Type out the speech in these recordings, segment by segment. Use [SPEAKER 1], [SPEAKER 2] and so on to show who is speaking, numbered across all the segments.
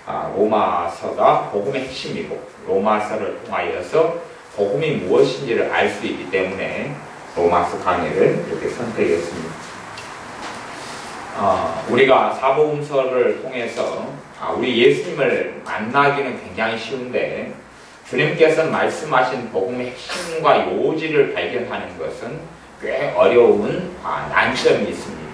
[SPEAKER 1] 로마서가 복음의 핵심이고 로마서를 통하여서 복음이 무엇인지를 알 수 있기 때문에 로마서 강의를 이렇게 선택했습니다. 우리가 사복음서를 통해서 우리 예수님을 만나기는 굉장히 쉬운데 주님께서 말씀하신 복음의 핵심과 요지를 발견하는 것은 꽤 어려운 난점이 있습니다.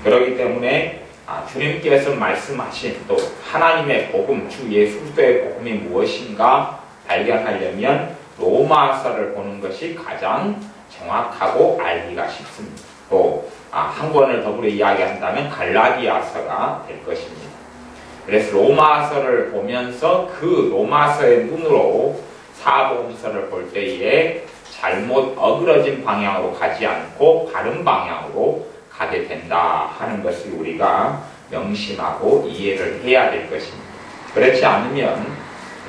[SPEAKER 1] 그렇기 때문에 주님께서 말씀하신 또 하나님의 복음, 주 예수 그리스도의 복음이 무엇인가 발견하려면 로마서를 보는 것이 가장 정확하고 알기가 쉽습니다. 또 한 권을 더불어 이야기한다면 갈라디아서가 될 것입니다. 그래서 로마서를 보면서 그 로마서의 눈으로 사복음서를 볼 때에 잘못 어그러진 방향으로 가지 않고 바른 방향으로 가게 된다 하는 것을 우리가 명심하고 이해를 해야 될 것입니다. 그렇지 않으면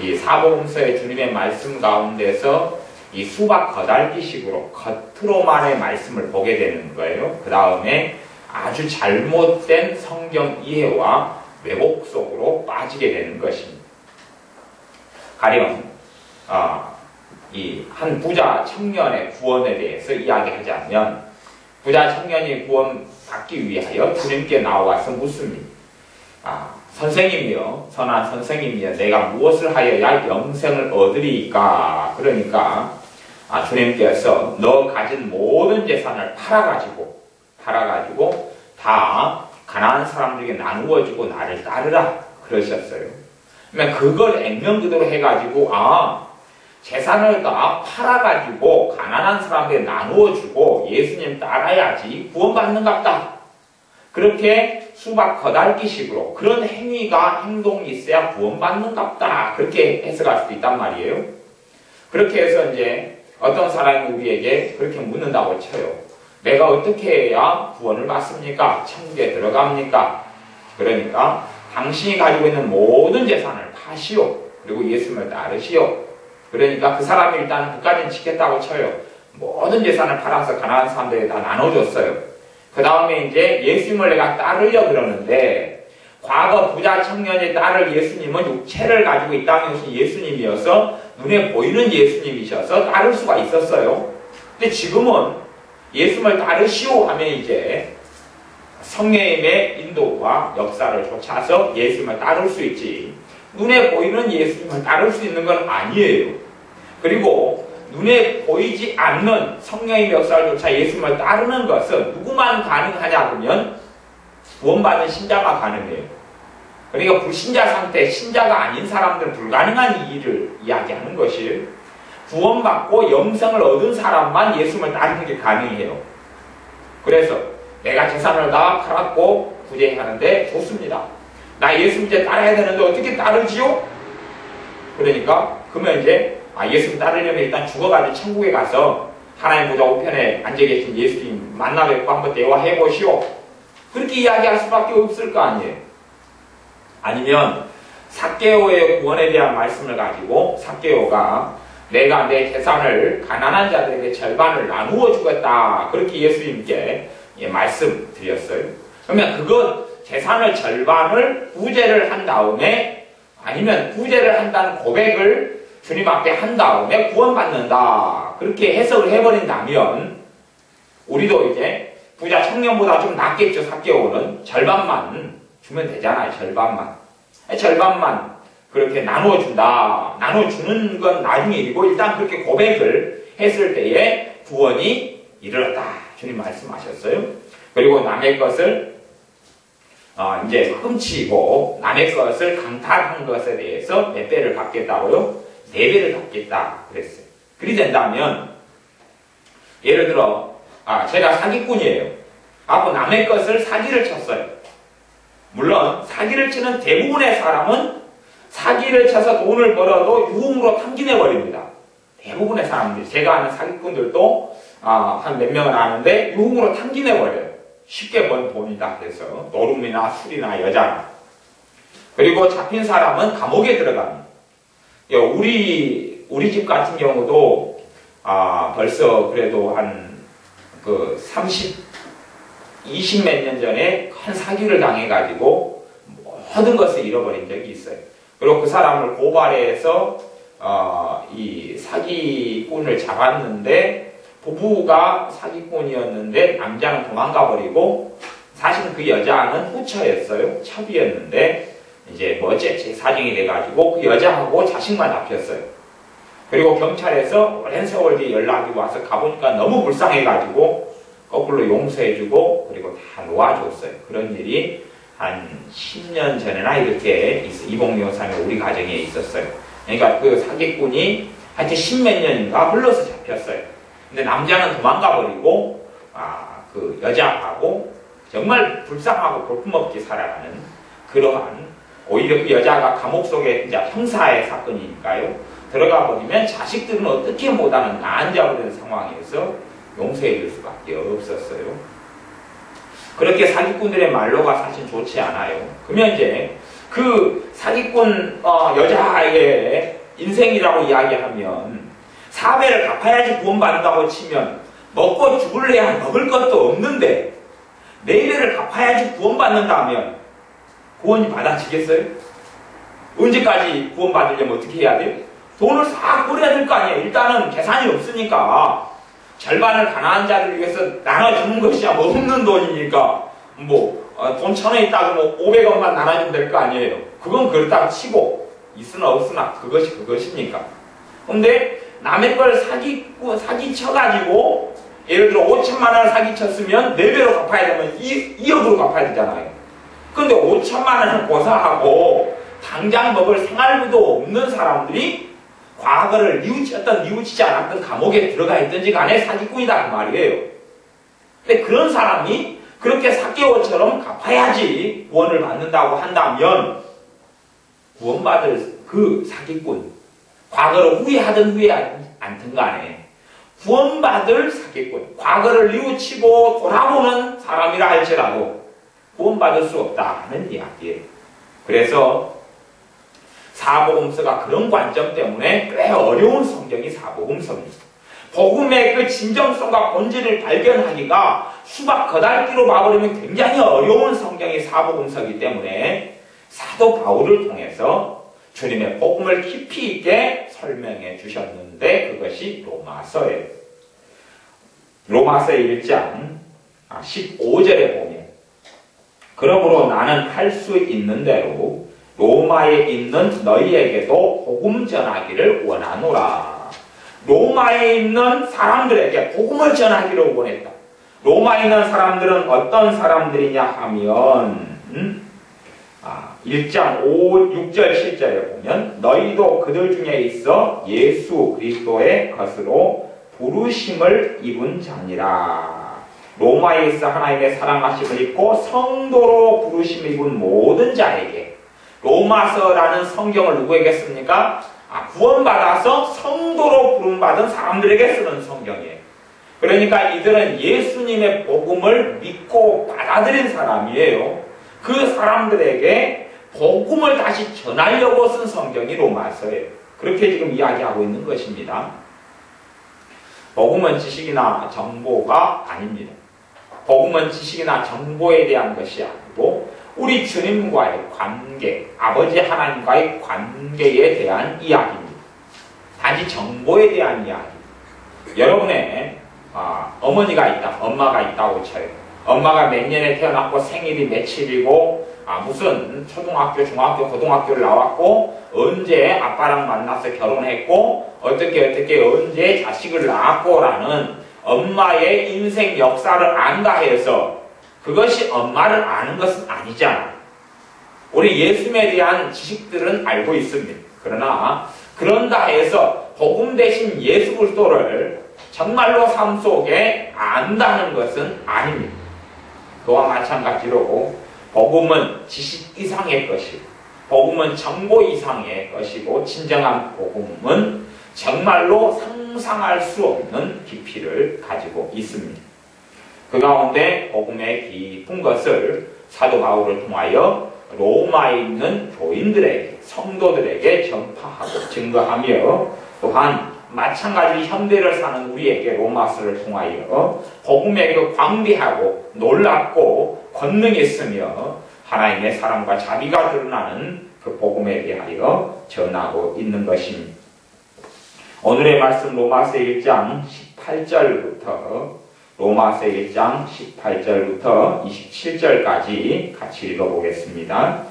[SPEAKER 1] 이 사복음서의 주님의 말씀 가운데서 이 수박 거달기식으로 겉으로만의 말씀을 보게 되는 거예요. 그 다음에 아주 잘못된 성경 이해와 왜곡 속으로 빠지게 되는 것입니다. 가령 이 한 부자 청년의 구원에 대해서 이야기하자면 부자 청년이 구원받기 위하여 주님께 나와서 묻습니다. 선생님이여, 선한 선생님이여, 내가 무엇을 하여야 영생을 얻으리이까? 그러니까 주님께서 너 가진 모든 재산을 팔아가지고 다 가난한 사람들에게 나누어 주고 나를 따르라 그러셨어요. 그러면 그걸 액면 그대로 해가지고 재산을 다 팔아가지고 가난한 사람들에게 나누어 주고 예수님 따라야지 구원받는갑다. 그렇게 수박 거달기식으로 그런 행동이 있어야 구원받는갑다. 그렇게 해석할 수도 있단 말이에요. 그렇게 해서 이제 어떤 사람이 우리에게 그렇게 묻는다고 쳐요. 내가 어떻게 해야 구원을 받습니까? 천국에 들어갑니까? 그러니까 당신이 가지고 있는 모든 재산을 파시오. 그리고 예수님을 따르시오. 그러니까 그 사람이 일단 그까지는 지켰다고 쳐요. 모든 재산을 팔아서 가난한 사람들에게 다 나눠줬어요. 그 다음에 이제 예수님을 내가 따르려 그러는데 과거 부자 청년이 따를 예수님은 육체를 가지고 있다는 것이 예수님이어서 눈에 보이는 예수님이셔서 따를 수가 있었어요. 근데 지금은 예수님을 따르시오 하면 이제 성령님의 인도와 역사를 쫓아서 예수님을 따를 수 있지 눈에 보이는 예수님을 따를 수 있는 건 아니에요. 그리고 눈에 보이지 않는 성령의 역사를 쫓아 예수님을 따르는 것은 누구만 가능하냐 그러면 구원받은 신자가 가능해요. 그러니까 불신자 상태, 신자가 아닌 사람들은 불가능한 일을 이야기하는 것이 구원받고 영생을 얻은 사람만 예수님을 따르는 게 가능해요. 그래서 내가 재산을 다 팔았고 구제하는데 좋습니다. 나 예수님 이제 따라야 되는데 어떻게 따르지요? 그러니까 그러면 이제 예수님 따르려면 일단 죽어가지고 천국에 가서 하나님 보좌 우편에 앉아 계신 예수님 만나 뵙고 한번 대화해 보시오. 그렇게 이야기할 수밖에 없을 거 아니에요. 아니면 삭개오의 구원에 대한 말씀을 가지고 삭개오가 내가 내 재산을 가난한 자들에게 절반을 나누어 주겠다. 그렇게 예수님께 말씀드렸어요. 그러면 그건 재산을 절반을 구제를 한 다음에 아니면 구제를 한다는 고백을 주님 앞에 한 다음에 구원받는다. 그렇게 해석을 해버린다면 우리도 이제 부자 청년보다 좀 낫겠죠. 삭개오는 절반만 주면 되잖아요. 절반만 그렇게 나눠준다. 나눠주는 건 나중에 일이고 일단 그렇게 고백을 했을 때에 구원이 이르렀다. 주님 말씀하셨어요. 그리고 남의 것을 이제 훔치고 남의 것을 강탈한 것에 대해서 몇 배를 갚겠다고요? 4배를 갚겠다 그랬어요. 그리 된다면 예를 들어 제가 사기꾼이에요. 하고 남의 것을 사기를 쳤어요. 물론 사기를 치는 대부분의 사람은 사기를 쳐서 돈을 벌어도 유흥으로 탕진해버립니다. 대부분의 사람들이 제가 아는 사기꾼들도 한 몇 명은 아는데 유흥으로 탕진해버려요. 쉽게 번 돈이다 그래서 노름이나 술이나 여자나. 그리고 잡힌 사람은 감옥에 들어갑니다. 우리 집 같은 경우도 벌써 그래도 한 20몇 년 전에 큰 사기를 당해가지고 모든 것을 잃어버린 적이 있어요. 그리고 그 사람을 고발해서 이 사기꾼을 잡았는데 부부가 사기꾼이었는데 남자는 도망가 버리고 사실 그 여자는 후처였어요. 첩이었는데 이제 뭐제 사정이 돼가지고 그 여자하고 자식만 잡혔어요. 그리고 경찰에서 오랜 세월 뒤에 연락이 와서 가보니까 너무 불쌍해가지고 거꾸로 용서해주고 그리고 다 놓아줬어요. 그런 일이 한 10년 전에나 이렇게 이봉요사는 우리 가정에 있었어요. 그러니까 그 사기꾼이 하여튼 10몇 년인가 흘러서 잡혔어요. 근데 남자는 도망가 버리고 그 여자하고 정말 불쌍하고 볼품없게 살아가는 그러한, 오히려 그 여자가 감옥 속에 이제 형사의 사건이니까요. 들어가 버리면 자식들은 어떻게 못하는 난자버리는 상황에서 용서해 줄 수밖에 없었어요. 그렇게 사기꾼들의 말로가 사실 좋지 않아요. 그러면 이제 그 사기꾼 여자의 인생이라고 이야기하면 사배를 갚아야지 구원받는다고 치면 먹고 죽을래야 먹을 것도 없는데 내 배를 갚아야지 구원받는다면 구원이 받아지겠어요? 언제까지 구원받으려면 어떻게 해야 돼요? 돈을 싹 뿌려야 될 거 아니에요. 일단은 계산이 없으니까 절반을 가난한 자를 위해서 나눠주는 것이야. 뭐 없는 돈이니까 돈 1,000원 있다고 뭐 500원만 나눠주면 될 거 아니에요. 그건 그렇다고 치고 있으나 없으나 그것이 그것이니까. 근데 남의 걸 사기쳐가지고 예를 들어 5천만 원을 사기쳤으면 4배로 갚아야 되면 2억으로 갚아야 되잖아요. 근데 5천만 원을 고사하고 당장 먹을 생활비도 없는 사람들이 과거를 뉘우치지 않았던 감옥에 들어가 있든지 간에 사기꾼이다 그 말이에요. 근데 그런 사람이 그렇게 삭개오처럼 갚아야지 구원을 받는다고 한다면 구원받을 그 사기꾼, 과거를 후회하든 않든 간에 구원받을 사기꾼, 과거를 뉘우치고 돌아보는 사람이라 할지라도 구원받을 수 없다는 이야기예요. 그래서 사복음서가 그런 관점 때문에 꽤 어려운 성경이 사복음서입니다. 복음의 그 진정성과 본질을 발견하기가 수박 거달기로 봐버리면 굉장히 어려운 성경이 사복음서이기 때문에 사도 바울을 통해서 주님의 복음을 깊이 있게 설명해 주셨는데 그것이 로마서예요. 로마서 1장 15절에 보면 그러므로 나는 할 수 있는 대로 로마에 있는 너희에게도 복음 전하기를 원하노라. 로마에 있는 사람들에게 복음을 전하기를 원했다. 로마에 있는 사람들은 어떤 사람들이냐 하면 1장 6절 7절에 보면 너희도 그들 중에 있어 예수 그리스도의 것으로 부르심을 입은 자니라. 로마에 있어 하나님의 사랑하심을 입고 성도로 부르심을 입은 모든 자에게. 로마서라는 성경을 누구에게 씁니까? 구원받아서 성도로 부름받은 사람들에게 쓰는 성경이에요. 그러니까 이들은 예수님의 복음을 믿고 받아들인 사람이에요. 그 사람들에게 복음을 다시 전하려고 쓴 성경이 로마서예요. 그렇게 지금 이야기하고 있는 것입니다. 복음은 지식이나 정보가 아닙니다. 복음은 지식이나 정보에 대한 것이 아니고 우리 주님과의 관계, 아버지 하나님과의 관계에 대한 이야기입니다. 단지 정보에 대한 이야기. 여러분의 어머니가 있다, 엄마가 있다고 쳐요. 엄마가 몇 년에 태어났고 생일이 며칠이고 무슨 초등학교, 중학교, 고등학교를 나왔고 언제 아빠랑 만나서 결혼했고 어떻게 언제 자식을 낳았고라는 엄마의 인생 역사를 안다 해서 그것이 엄마를 아는 것은 아니잖아. 우리 예수님에 대한 지식들은 알고 있습니다. 그러나 그런다 해서 복음 대신 예수 그리스도를 정말로 삶 속에 안다는 것은 아닙니다. 그와 마찬가지로 복음은 지식 이상의 것이고 복음은 정보 이상의 것이고 진정한 복음은 정말로 상상할 수 없는 깊이를 가지고 있습니다. 그 가운데 복음의 깊은 것을 사도 바울을 통하여 로마에 있는 교인들에게, 성도들에게 전파하고 증거하며 또한 마찬가지 현대를 사는 우리에게 로마서를 통하여 복음의 그 광대하고 놀랍고 권능이 있으며 하나님의 사랑과 자비가 드러나는 그 복음에 대하여 전하고 있는 것입니다. 오늘의 말씀 로마서 1장 18절부터 로마서 1장 18절부터 27절까지 같이 읽어보겠습니다.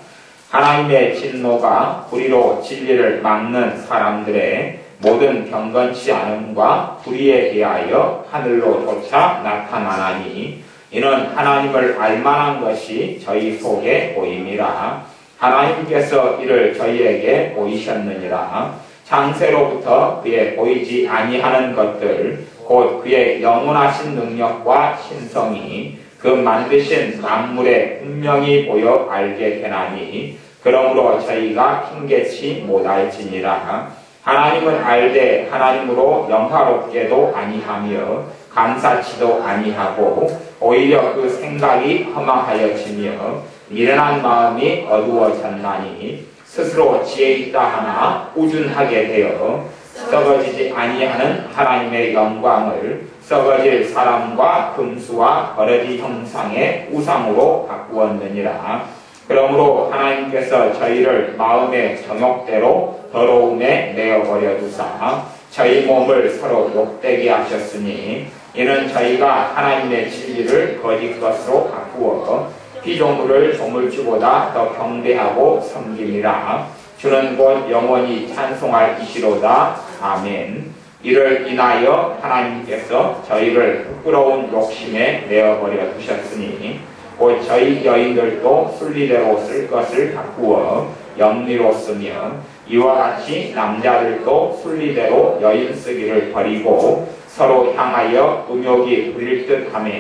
[SPEAKER 1] 하나님의 진노가 불의로 진리를 막는 사람들의 모든 경건치 않음과 불의에 대하여 하늘로 솟아 나타나나니 이는 하나님을 알만한 것이 저희 속에 보임이라. 하나님께서 이를 저희에게 보이셨느니라. 창세로부터 그의 보이지 아니하는 것들 곧 그의 영원하신 능력과 신성이 그 만드신 만물에 분명히 보여 알게 되나니 그러므로 저희가 핑계치 못할지니라. 하나님은 알되 하나님으로 영화롭게도 아니하며 감사치도 아니하고 오히려 그 생각이 허망하여지며 미련한 마음이 어두워졌나니 스스로 지혜 있다 하나 우준하게 되어 썩어지지 아니하는 하나님의 영광을 썩어질 사람과 금수와 버러지 형상의 우상으로 바꾸었느니라. 그러므로 하나님께서 저희를 마음의 정욕대로 더러움에 내어버려 두사 저희 몸을 서로 욕되게 하셨으니 이는 저희가 하나님의 진리를 거짓 것으로 바꾸어 피조물을 조물주보다 더 경배하고 섬김이라. 주는 곧 영원히 찬송할 이시로다. 아멘. 이를 인하여 하나님께서 저희를 부끄러운 욕심에 내어버려 두셨으니 곧 저희 여인들도 순리대로 쓸 것을 바꾸어 영리로 쓰며 이와 같이 남자들도 순리대로 여인 쓰기를 버리고 서로 향하여 음욕이 부릴 듯하며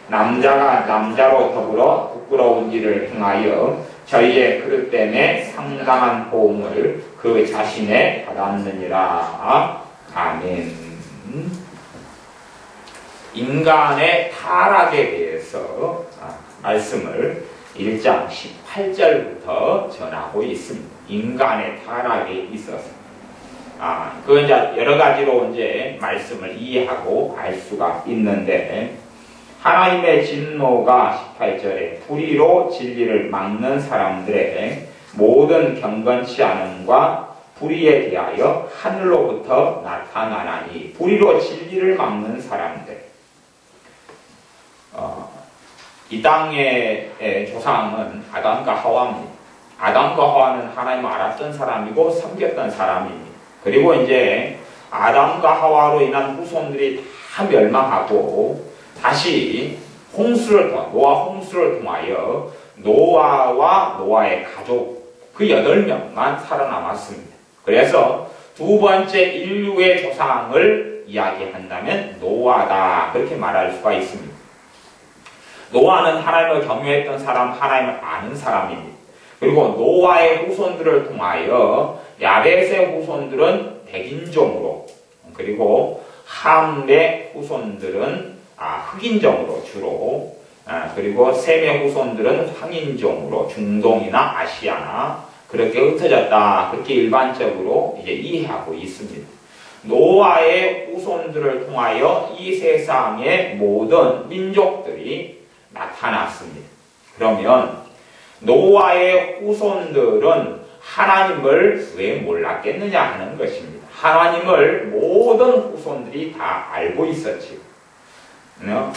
[SPEAKER 1] 남자가 남자로 더불어 부끄러운 일을 행하여 저희의 그릇 때문에 상당한 보응을 그 자신에 받았느니라. 아멘. 인간의 타락에 대해서 말씀을 1장 18절부터 전하고 있습니다. 인간의 타락에 있어서. 그 이제 여러 가지로 이제 말씀을 이해하고 알 수가 있는데, 하나님의 진노가 18절에 불의로 진리를 막는 사람들의 모든 경건치 않음과 불의에 대하여 하늘로부터 나타나나니, 불의로 진리를 막는 사람들. 이 땅의 조상은 아담과 하와입니다. 아담과 하와는 하나님을 알았던 사람이고 섬겼던 사람입니다. 그리고 이제 아담과 하와로 인한 후손들이 다 멸망하고 다시 노아 홍수를 통하여 노아와 노아의 가족 그 8명만 살아남았습니다. 그래서 두 번째 인류의 조상을 이야기한다면 노아다, 그렇게 말할 수가 있습니다. 노아는 하나님을 경외했던 사람, 하나님을 아는 사람입니다. 그리고 노아의 후손들을 통하여 야벳의 후손들은 백인종으로, 그리고 함의 후손들은 흑인종으로 주로, 그리고 셈의 후손들은 황인종으로 중동이나 아시아나 그렇게 흩어졌다, 그렇게 일반적으로 이제 이해하고 있습니다. 노아의 후손들을 통하여 이 세상의 모든 민족들이 나타났습니다. 그러면 노아의 후손들은 하나님을 왜 몰랐겠느냐 하는 것입니다. 하나님을 모든 후손들이 다 알고 있었지요.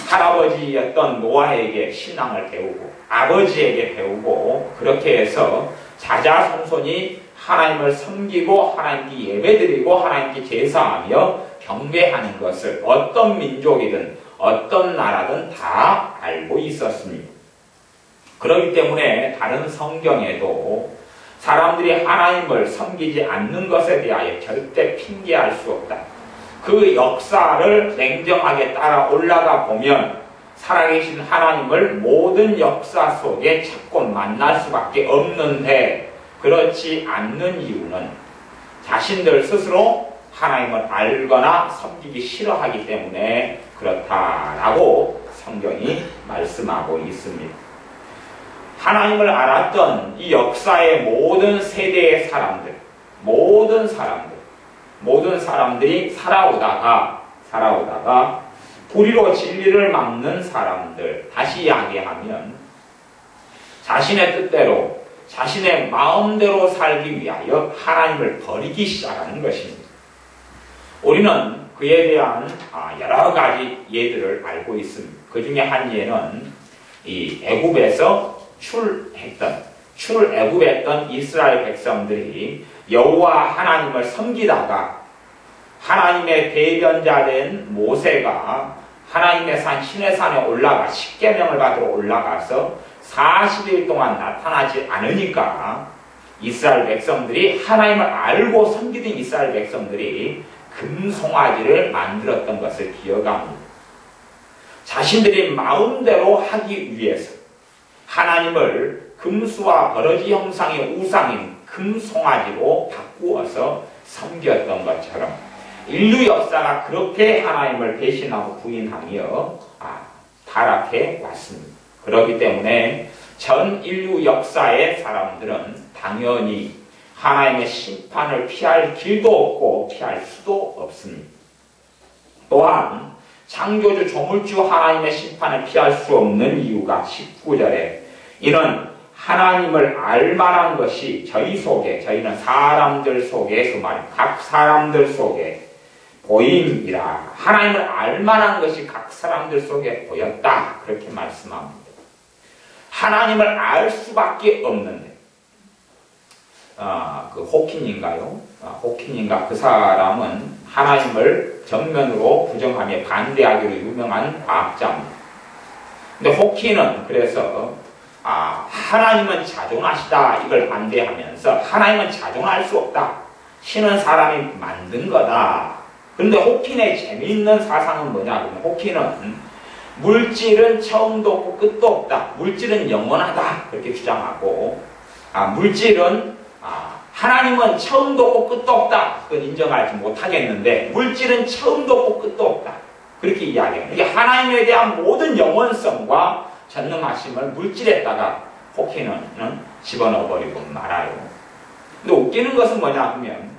[SPEAKER 1] 할아버지였던 노아에게 신앙을 배우고 아버지에게 배우고 그렇게 해서 자자손손이 하나님을 섬기고 하나님께 예배드리고 하나님께 제사하며 경배하는 것을 어떤 민족이든 어떤 나라든 다 알고 있었습니다. 그렇기 때문에 다른 성경에도 사람들이 하나님을 섬기지 않는 것에 대하여 절대 핑계할 수 없다. 그 역사를 냉정하게 따라 올라가 보면 살아계신 하나님을 모든 역사 속에 찾고 만날 수밖에 없는데, 그렇지 않는 이유는 자신들 스스로 하나님을 알거나 섬기기 싫어하기 때문에 그렇다라고 성경이 말씀하고 있습니다. 하나님을 알았던 이 역사의 모든 세대의 사람들, 모든 사람들이 살아오다가 불의로 진리를 막는 사람들, 다시 이야기하면 자신의 뜻대로, 자신의 마음대로 살기 위하여 하나님을 버리기 시작하는 것입니다. 우리는 그에 대한 여러 가지 예들을 알고 있습니다. 그 중에 한 예는 이 애굽에서 출애굽했던 이스라엘 백성들이 여호와 하나님을 섬기다가 하나님의 대변자 된 모세가 하나님의 산 시내산에 올라가 십계명을 받으러 올라가서 40일 동안 나타나지 않으니까 이스라엘 백성들이 하나님을 알고 섬기던 이스라엘 백성들이 금송아지를 만들었던 것을 기억합니다. 자신들이 마음대로 하기 위해서 하나님을 금수와 버러지 형상의 우상인 금송아지로 바꾸어서 섬겼던 것처럼 인류 역사가 그렇게 하나님을 배신하고 부인하며 타락해 왔습니다. 그렇기 때문에 전 인류 역사의 사람들은 당연히 하나님의 심판을 피할 길도 없고 피할 수도 없습니다. 또한 창조주 조물주 하나님의 심판을 피할 수 없는 이유가 19절에 이는 하나님을 알만한 것이 저희는 사람들 속에 그 말, 각 사람들 속에 보임이라. 하나님을 알만한 것이 각 사람들 속에 보였다. 그렇게 말씀합니다. 하나님을 알 수밖에 없는데 그 호킨인가요? 호킨인가 그 사람은 하나님을 정면으로 부정하며 반대하기로 유명한 과학자입니다. 근데 호킨은 그래서 하나님은 자존하시다 이걸 반대하면서 하나님은 자존할 수 없다. 신은 사람이 만든 거다. 그런데 호킨의 재미있는 사상은 뭐냐면 호킨은 물질은 처음도 없고 끝도 없다. 물질은 영원하다. 그렇게 주장하고 물질은 하나님은 처음도 없고 끝도 없다. 그건 인정하지 못하겠는데 물질은 처음도 없고 끝도 없다. 그렇게 이야기해요. 이게 하나님에 대한 모든 영원성과 전능하심을 물질에다가 호키는 집어넣어버리고 말아요. 근데 웃기는 것은 뭐냐 하면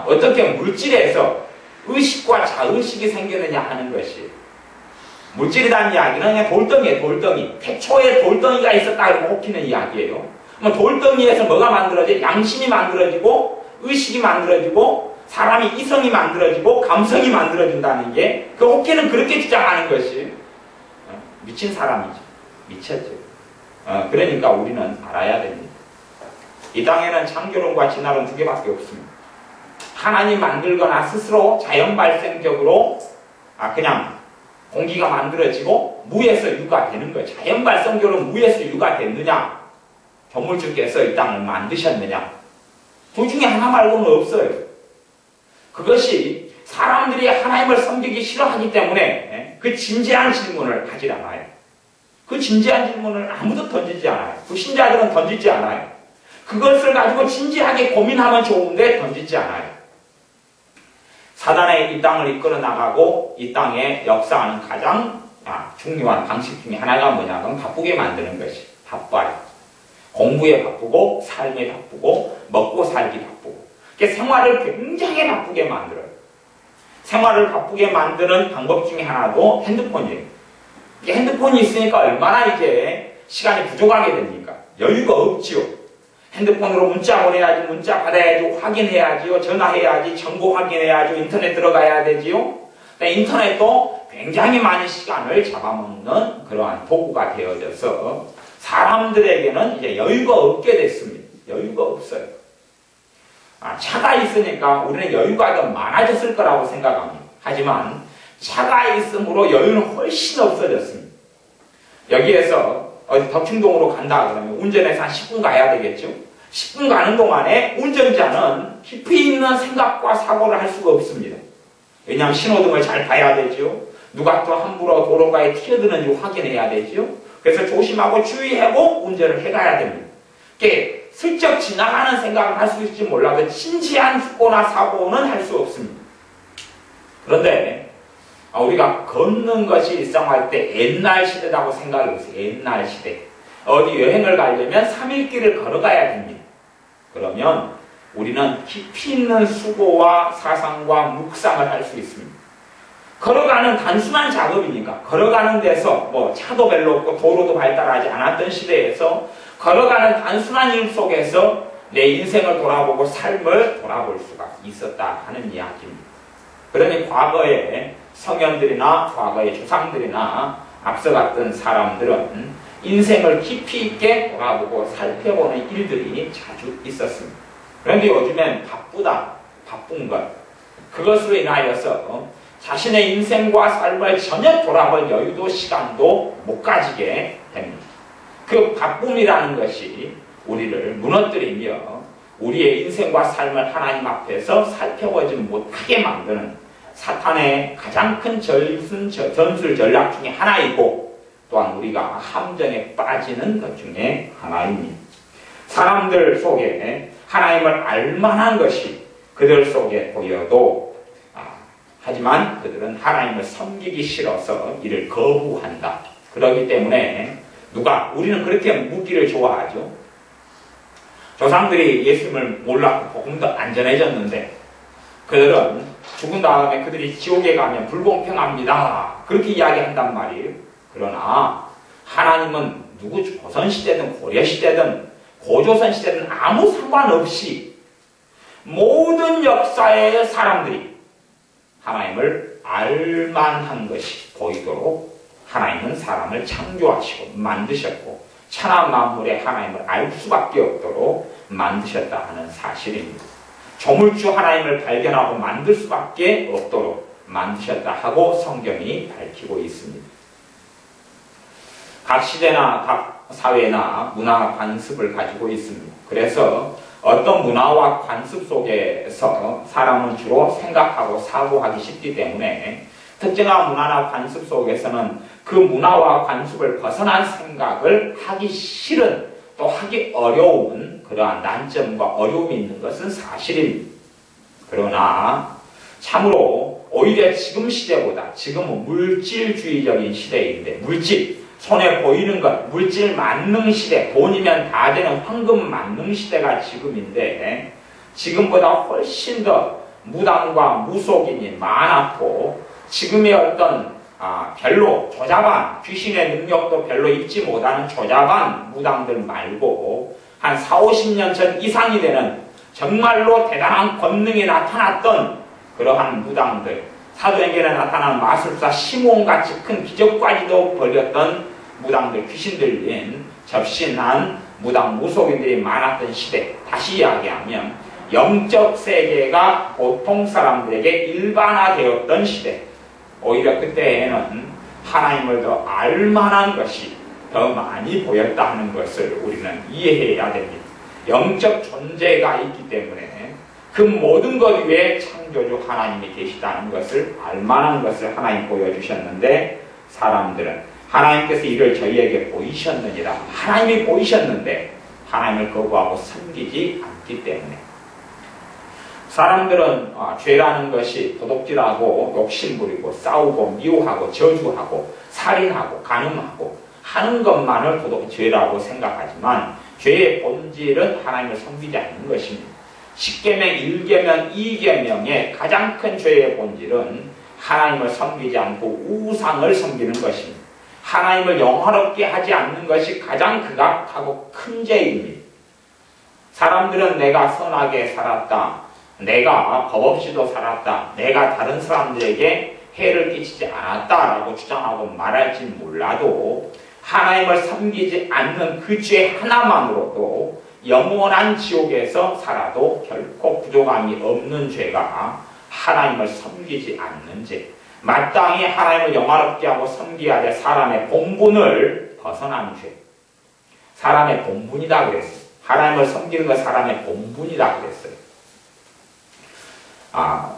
[SPEAKER 1] 어떻게 물질에서 의식과 자의식이 생기느냐 하는 것이 물질이라는 이야기는 그냥 돌덩이에요. 돌덩이. 태초에 돌덩이가 있었다 그러고 호키는 이야기예요. 돌덩이에서 뭐가 만들어져? 양심이 만들어지고 의식이 만들어지고 사람이 이성이 만들어지고 감성이 만들어진다는 게 그 호키는 그렇게 주장하는 것이 미친 사람이죠. 미쳤죠. 그러니까 우리는 알아야 됩니다. 이 땅에는 창조론과 진화론 두 개밖에 없습니다. 하나님 만들거나 스스로 자연 발생적으로 그냥 공기가 만들어지고 무에서 유가 되는 거예요. 자연 발생적으로 무에서 유가 됐느냐? 조물주께서 이 땅을 만드셨느냐? 둘 중에 하나 말고는 없어요. 그것이 사람들이 하나님을 섬기기 싫어하기 때문에 그 진지한 질문을 하지 않아요. 그 진지한 질문을 아무도 던지지 않아요. 불신자들은 던지지 않아요. 그것을 가지고 진지하게 고민하면 좋은데 던지지 않아요. 사단의 이 땅을 이끌어 나가고 이 땅에 역사하는 가장 중요한 방식 중에 하나가 뭐냐면 바쁘게 만드는 것이 바빠요. 공부에 바쁘고 삶에 바쁘고 먹고 살기 바쁘고 생활을 굉장히 바쁘게 만들어요. 생활을 바쁘게 만드는 방법 중에 하나도 핸드폰이에요. 핸드폰이 있으니까 얼마나 이제 시간이 부족하게 됩니까? 여유가 없지요. 핸드폰으로 문자 보내야지, 문자 받아야지, 확인해야지요, 전화해야지, 정보 확인해야지, 인터넷 들어가야 되지요. 인터넷도 굉장히 많은 시간을 잡아먹는 그러한 도구가 되어져서 사람들에게는 이제 여유가 없게 됐습니다. 여유가 없어요. 차가 있으니까 우리는 여유가 더 많아졌을 거라고 생각합니다. 하지만 차가 있으므로 여유는 훨씬 없어졌습니다. 여기에서 어디 덕충동으로 간다 그러면 운전해서 한 10분 가야 되겠죠? 10분 가는 동안에 운전자는 깊이 있는 생각과 사고를 할 수가 없습니다. 왜냐하면 신호등을 잘 봐야 되죠. 누가 또 함부로 도로가에 튀어드는지 확인해야 되죠. 그래서 조심하고 주의하고 운전을 해가야 됩니다. 슬쩍 지나가는 생각을 할 수 있을지 몰라도 진지한 사고나 사고는 할 수 없습니다. 그런데 우리가 걷는 것이 일상화할 때 옛날 시대라고 생각해보세요. 옛날 시대. 어디 여행을 가려면 3일 길을 걸어가야 됩니다. 그러면 우리는 깊이 있는 수고와 사상과 묵상을 할 수 있습니다. 걸어가는 단순한 작업이니까 걸어가는 데서 뭐 차도 별로 없고 도로도 발달하지 않았던 시대에서 걸어가는 단순한 일 속에서 내 인생을 돌아보고 삶을 돌아볼 수가 있었다 하는 이야기입니다. 그러니 과거의 성현들이나 과거의 조상들이나 앞서 갔던 사람들은 인생을 깊이 있게 돌아보고 살펴보는 일들이 자주 있었습니다. 그런데 요즘엔 바쁜 것, 그것으로 인하여서 자신의 인생과 삶을 전혀 돌아볼 여유도 시간도 못 가지게 됩니다. 그 바쁨이라는 것이 우리를 무너뜨리며 우리의 인생과 삶을 하나님 앞에서 살펴보지 못하게 만드는 사탄의 가장 큰 전술 전략 중에 하나이고 또한 우리가 함정에 빠지는 것 중에 하나입니다. 사람들 속에 하나님을 알만한 것이 그들 속에 보여도 하지만 그들은 하나님을 섬기기 싫어서 이를 거부한다. 그렇기 때문에 우리는 그렇게 묻기를 좋아하죠. 조상들이 예수님을 몰랐고 복음도 안 전해졌는데 그들은 죽은 다음에 그들이 지옥에 가면 불공평합니다. 그렇게 이야기한단 말이에요. 그러나 하나님은 누구 조선시대든 고려시대든 고조선시대든 아무 상관없이 모든 역사의 사람들이 하나님을 알만한 것이 보이도록 하나님은 사람을 창조하시고 만드셨고 천하 만물의 하나님을 알 수밖에 없도록 만드셨다 하는 사실입니다. 조물주 하나님을 발견하고 만들 수밖에 없도록 만드셨다 하고 성경이 밝히고 있습니다. 각 시대나 각 사회나 문화 관습을 가지고 있습니다. 그래서 어떤 문화와 관습 속에서 사람은 주로 생각하고 사고하기 쉽기 때문에 특정한 문화나 관습 속에서는 그 문화와 관습을 벗어난 생각을 하기 싫은 또 하기 어려운 그러한 난점과 어려움이 있는 것은 사실입니다. 그러나 참으로 오히려 지금 시대보다 지금은 물질주의적인 시대인데 손에 보이는 것, 물질 만능 시대, 돈이면 다 되는 황금 만능 시대가 지금인데 지금보다 훨씬 더 무당과 무속인이 많았고 지금의 어떤 별로 조잡한 귀신의 능력도 별로 잊지 못하는 조잡한 무당들 말고 한 40-50년 전 이상이 되는 정말로 대단한 권능이 나타났던 그러한 무당들, 사도행전에 나타난 마술사 시몬같이 큰 기적까지도 벌였던 무당들, 귀신들인 접신한 무당, 무속인들이 많았던 시대, 다시 이야기하면 영적 세계가 보통 사람들에게 일반화되었던 시대, 오히려 그때에는 하나님을 더 알만한 것이 더 많이 보였다 하는 것을 우리는 이해해야 됩니다. 영적 존재가 있기 때문에 그 모든 것 위에 창조주 하나님이 계시다는 것을 알만한 것을 하나님 보여주셨는데 사람들은 하나님께서 이를 저희에게 보이셨느니라. 하나님이 보이셨는데 하나님을 거부하고 섬기지 않기 때문에 사람들은 죄라는 것이 도둑질하고 욕심부리고 싸우고 미워하고 저주하고 살인하고 간음하고 하는 것만을 죄라고 생각하지만 죄의 본질은 하나님을 섬기지 않는 것입니다. 10계명, 1계명, 2계명의 가장 큰 죄의 본질은 하나님을 섬기지 않고 우상을 섬기는 것입니다. 하나님을 영화롭게 하지 않는 것이 가장 극악하고 큰 죄입니다. 사람들은 내가 선하게 살았다, 내가 법 없이도 살았다, 내가 다른 사람들에게 해를 끼치지 않았다라고 주장하고 말할지 몰라도 하나님을 섬기지 않는 그 죄 하나만으로도 영원한 지옥에서 살아도 결코 부족함이 없는 죄가 하나님을 섬기지 않는 죄, 마땅히 하나님을 영화롭게 하고 섬겨야 될 사람의 본분을 벗어난 죄, 사람의 본분이다 그랬어요. 하나님을 섬기는 것 사람의 본분이다 그랬어요.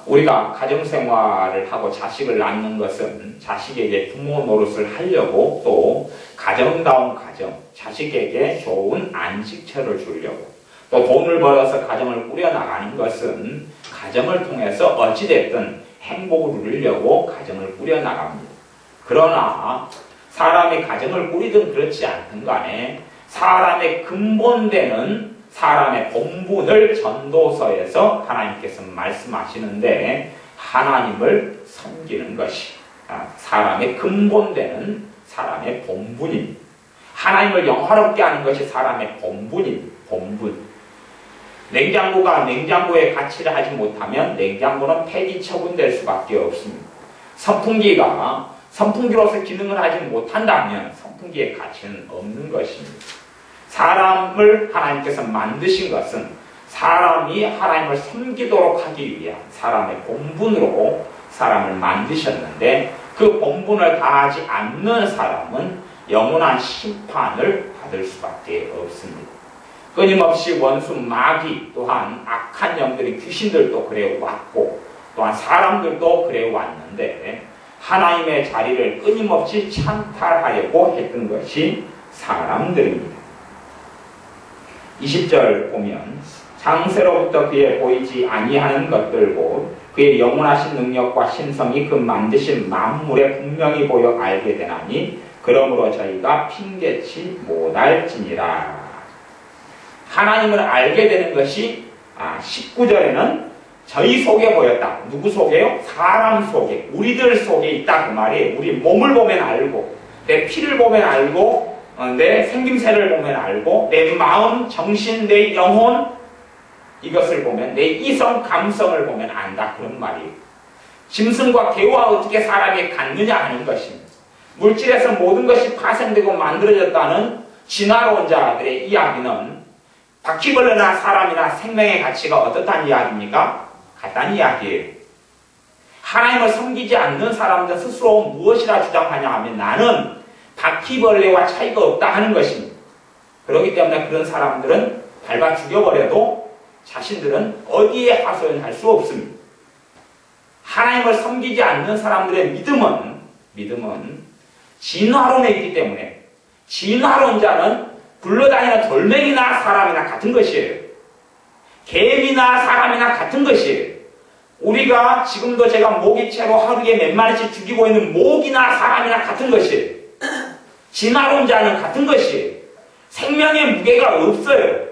[SPEAKER 1] 우리가 가정생활을 하고 자식을 낳는 것은 자식에게 부모 노릇을 하려고 또 가정다운 가정, 자식에게 좋은 안식처를 주려고 또 돈을 벌어서 가정을 꾸려나가는 것은 가정을 통해서 어찌됐든 행복을 누리려고 가정을 꾸려나갑니다. 그러나 사람이 가정을 꾸리든 그렇지 않든 간에 사람의 근본되는 사람의 본분을 전도서에서 하나님께서 말씀하시는데 하나님을 섬기는 것이 사람의 근본되는 사람의 본분입니다. 하나님을 영화롭게 하는 것이 사람의 본분입니다. 본분. 냉장고가 냉장고의 가치를 하지 못하면 냉장고는 폐기 처분될 수밖에 없습니다. 선풍기가 선풍기로서 기능을 하지 못한다면 선풍기의 가치는 없는 것입니다. 사람을 하나님께서 만드신 것은 사람이 하나님을 섬기도록 하기 위한 사람의 본분으로 사람을 만드셨는데 그 본분을 다하지 않는 사람은 영원한 심판을 받을 수밖에 없습니다. 끊임없이 원수 마귀 또한 악한 영들이 귀신들도 그래 왔고 또한 사람들도 그래 왔는데 하나님의 자리를 끊임없이 찬탈하려고 했던 것이 사람들입니다. 20절 보면 창세로부터 그에 보이지 아니하는 것들 곧 그의 영원하신 능력과 신성이 그 만드신 만물에 분명히 보여 알게 되나니 그러므로 저희가 핑계치 못할지니라. 하나님을 알게 되는 것이 19절에는 저희 속에 보였다. 누구 속에요? 사람 속에, 우리들 속에 있다 그 말이에요. 우리 몸을 보면 알고, 내 피를 보면 알고, 내 생김새를 보면 알고, 내 마음, 정신, 내 영혼 이것을 보면, 내 이성, 감성을 보면 안다 그런 말이에요. 짐승과 개와 어떻게 사람이 같느냐 하는 것입니다. 물질에서 모든 것이 파생되고 만들어졌다는 진화론 자들의 이야기는 바퀴벌레나 사람이나 생명의 가치가 어떻다는 이야기입니까? 같다는 이야기예요. 하나님을 섬기지 않는 사람들 스스로 무엇이라 주장하냐 하면 나는 바퀴벌레와 차이가 없다 하는 것입니다. 그렇기 때문에 그런 사람들은 밟아 죽여버려도 자신들은 어디에 하소연할 수 없습니다. 하나님을 섬기지 않는 사람들의 믿음은 진화론에 있기 때문에 진화론자는 굴러다니는 돌멩이나 사람이나 같은 것이에요. 개미나 사람이나 같은 것이에요. 우리가 지금도 제가 모기채로 하루에 몇 마리씩 죽이고 있는 모기나 사람이나 같은 것이에요. 진화론자는 같은 것이에요. 생명의 무게가 없어요.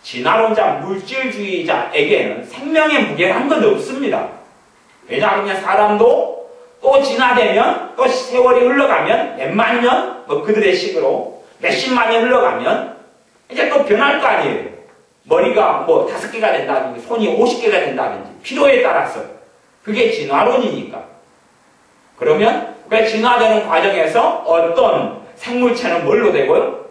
[SPEAKER 1] 진화론자, 물질주의자에게는 생명의 무게란 건 없습니다. 왜냐하면 사람도 또 진화되면 또 세월이 흘러가면 몇만 년 그들의 식으로 몇십만 년 흘러가면 이제 또 변할 거 아니에요. 머리가 5개가 된다든지 손이 50개가 된다든지 필요에 따라서 그게 진화론이니까. 그러면 그 진화되는 과정에서 어떤 생물체는 뭘로 되고요?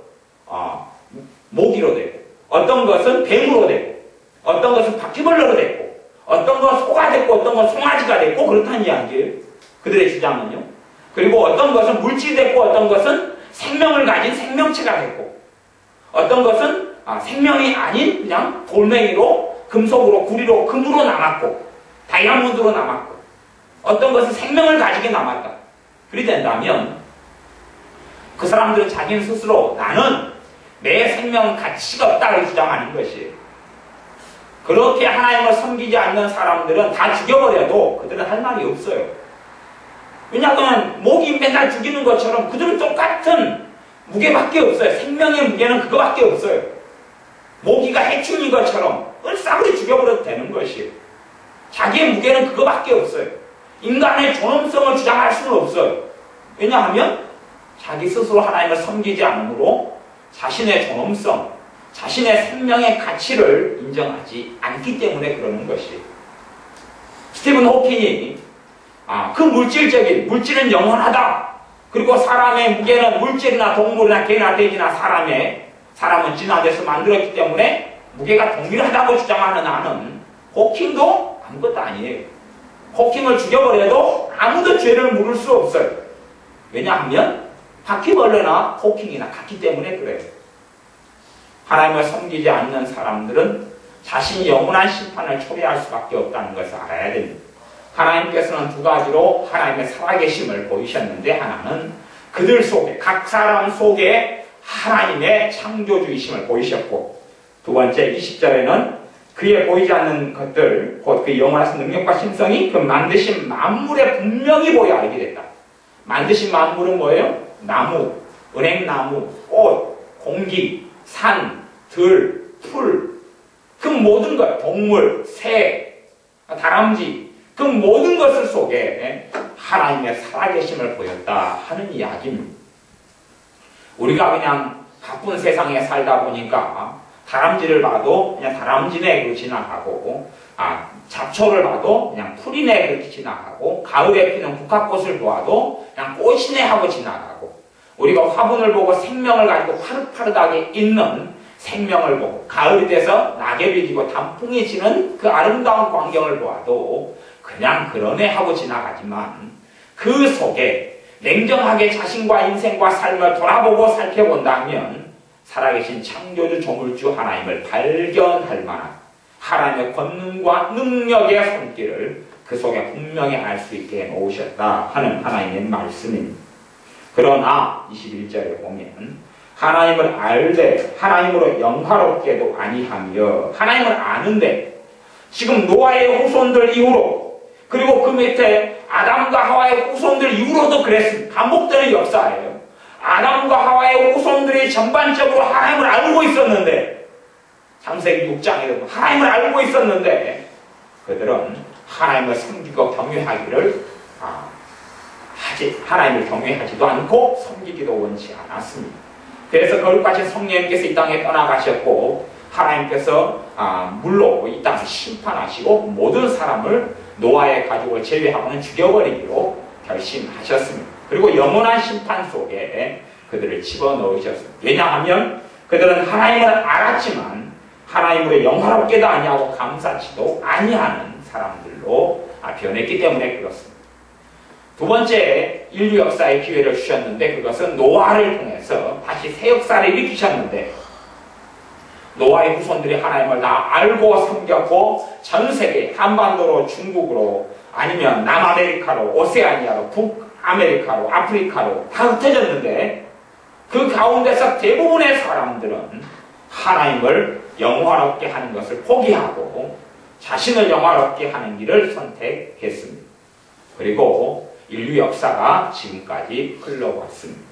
[SPEAKER 1] 모기로 되고 어떤 것은 뱀으로 되고 어떤 것은 바퀴벌레로 되고 어떤 건 소가 됐고 어떤 건 송아지가 됐고 그렇다는 이야기예요. 그들의 주장은요. 그리고 어떤 것은 물질이 됐고 어떤 것은 생명을 가진 생명체가 됐고 어떤 것은 생명이 아닌 그냥 돌멩이로 금속으로 구리로 금으로 남았고 다이아몬드로 남았고 어떤 것은 생명을 가지게 남았다. 그리 된다면 그 사람들은 자기는 스스로 나는 내 생명은 가치가 없다고 주장하는 것이에요. 그렇게 하나님을 섬기지 않는 사람들은 다 죽여버려도 그들은 할 말이 없어요. 왜냐하면 모기 맨날 죽이는 것처럼 그들은 똑같은 무게밖에 없어요. 생명의 무게는 그거밖에 없어요. 모기가 해충인 것처럼 싸그리 죽여버려도 되는 것이에요. 자기의 무게는 그거밖에 없어요. 인간의 존엄성을 주장할 수는 없어요. 왜냐하면 자기 스스로 하나님을 섬기지 않으므로 자신의 존엄성, 자신의 생명의 가치를 인정하지 않기 때문에 그러는 것이에요. 스티븐 호킹이 그 물질은 영원하다. 그리고 사람의 무게는 물질이나 동물이나 개나 돼지나 사람은 진화돼서 만들었기 때문에 무게가 동일하다고 주장하는 나는 호킹도 아무것도 아니에요. 호킹을 죽여버려도 아무도 죄를 물을 수 없어요. 왜냐하면 바퀴벌레나 호킹이나 같기 때문에 그래요. 하나님을 섬기지 않는 사람들은 자신이 영원한 심판을 초래할 수밖에 없다는 것을 알아야 됩니다. 하나님께서는 두 가지로 하나님의 살아계심을 보이셨는데 하나는 그들 속에 각 사람 속에 하나님의 창조주이심을 보이셨고 두 번째 20절에는 그의 보이지 않는 것들 곧 그 영원하신 능력과 신성이 그 만드신 만물에 분명히 보여 알게 됐다. 만드신 만물은 뭐예요? 나무, 은행나무, 꽃, 공기, 산, 들, 풀 그 모든 것, 동물, 새, 다람쥐 그 모든 것을 속에 하나님의 살아계심을 보였다 하는 이야기입니다. 우리가 그냥 바쁜 세상에 살다 보니까 다람쥐를 봐도 그냥 다람쥐네 그렇게 지나가고, 잡초를 봐도 그냥 풀이네 그렇게 지나가고, 가을에 피는 국화꽃을 보아도 그냥 꽃이네 하고 지나가고, 우리가 화분을 보고 생명을 가지고 파릇파릇하게 있는 생명을 보고, 가을이 돼서 낙엽이 지고 단풍이 지는 그 아름다운 광경을 보아도 그냥 그러네 하고 지나가지만, 그 속에 냉정하게 자신과 인생과 삶을 돌아보고 살펴본다면 살아계신 창조주 조물주 하나님을 발견할 만한 하나님의 권능과 능력의 손길을 그 속에 분명히 알 수 있게 해놓으셨다 하는 하나님의 말씀입니다. 그러나 21절에 보면 하나님을 알되 하나님으로 영화롭게도 아니하며, 하나님을 아는데 지금 노아의 후손들 이후로, 그리고 그 밑에 아담과 하와의 후손들 이후로도 그랬습니다. 반복되는 역사예요. 아담과 하와의 후손들이 전반적으로 하나님을 알고 있었는데, 창세기 6장에도 하나님을 알고 있었는데 그들은 하나님을 섬기고 경외하기를 하나님을 경외하지도 않고 섬기기도 원치 않았습니다. 그래서 거룩하신 성령님께서 이 땅에 떠나가셨고, 하나님께서 물로 이 땅을 심판하시고 모든 사람을, 노아의 가족을 제외하고는 죽여버리기로 결심하셨습니다. 그리고 영원한 심판 속에 그들을 집어넣으셨습니다. 왜냐하면 그들은 하나님을 알았지만 하나님으로 영화롭게도 아니하고 감사치도 아니하는 사람들로 변했기 때문에 그렇습니다. 두 번째, 인류 역사의 기회를 주셨는데 그것은 노아를 통해서 다시 새 역사를 일으키셨는데, 노아의 후손들이 하나님을 다 알고 섬겼고 전 세계, 한반도로 중국으로 아니면 남아메리카로, 오세아니아로, 북아메리카로, 아프리카로 다 흩어졌는데, 그 가운데서 대부분의 사람들은 하나님을 영화롭게 하는 것을 포기하고 자신을 영화롭게 하는 길을 선택했습니다. 그리고 인류 역사가 지금까지 흘러왔습니다.